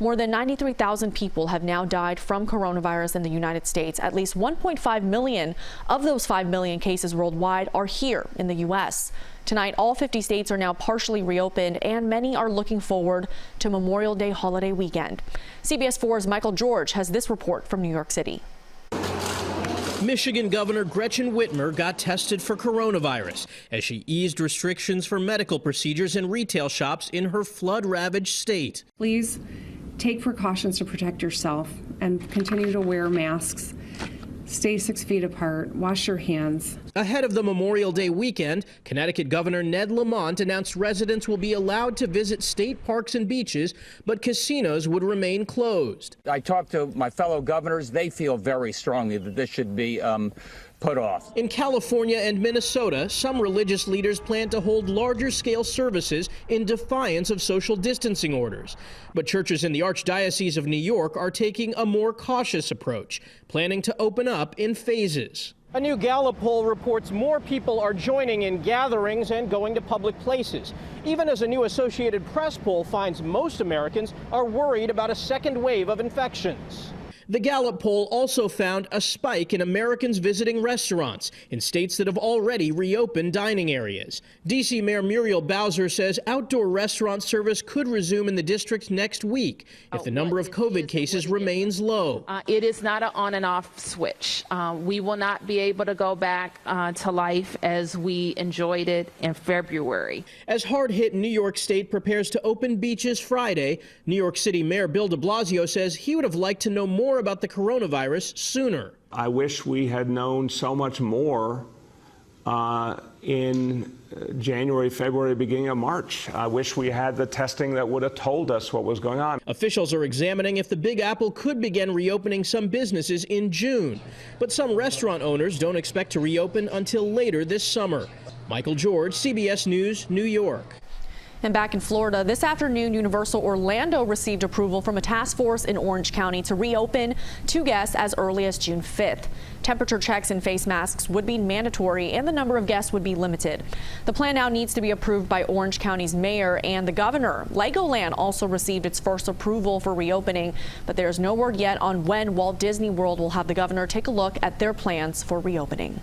More than 93,000 people have now died from coronavirus in the United States. At least 1.5 million of those 5 million cases worldwide are here in the U.S. Tonight, all 50 states are now partially reopened, and many are looking forward to Memorial Day holiday weekend. CBS 4's Michael George has this report from New York City. Michigan Governor Gretchen Whitmer got tested for coronavirus as she eased restrictions for medical procedures in retail shops in her flood-ravaged state. Please take precautions to protect yourself and continue to wear masks. Stay 6 feet apart. Wash your hands. Ahead of the Memorial Day weekend, Connecticut Governor Ned Lamont announced residents will be allowed to visit state parks and beaches, but casinos would remain closed. I talked to my fellow governors. They feel very strongly that this should be put off. In California and Minnesota, some religious leaders plan to hold larger-scale services in defiance of social distancing orders. But churches in the Archdiocese of New York are taking a more cautious approach, planning to open up in phases. A new Gallup poll reports more people are joining in gatherings and going to public places, even as a new Associated Press poll finds most Americans are worried about a second wave of infections. The Gallup poll also found a spike in Americans visiting restaurants in states that have already reopened dining areas. D.C. Mayor Muriel says outdoor restaurant service could resume in the district next week if the number of COVID cases remains low. It is not an on and off switch. We will not be able to go back to life as we enjoyed it in February. As hard-hit New York State prepares to open beaches Friday, New York City Mayor Bill de Blasio says he would have liked to know more about the coronavirus sooner. I wish we had known so much more in January, February, beginning of March. I wish we had the testing that would have told us what was going on. Officials are examining if the Big Apple could begin reopening some businesses in June. But some restaurant owners don't expect to reopen until later this summer. Michael George, CBS News, New York. And back in Florida, this afternoon, Universal Orlando received approval from a task force in Orange County to reopen to guests as early as June 5th. Temperature checks and face masks would be mandatory, and the number of guests would be limited. The plan now needs to be approved by Orange County's mayor and the governor. Legoland also received its first approval for reopening, but there's no word yet on when Walt Disney World will have the governor take a look at their plans for reopening.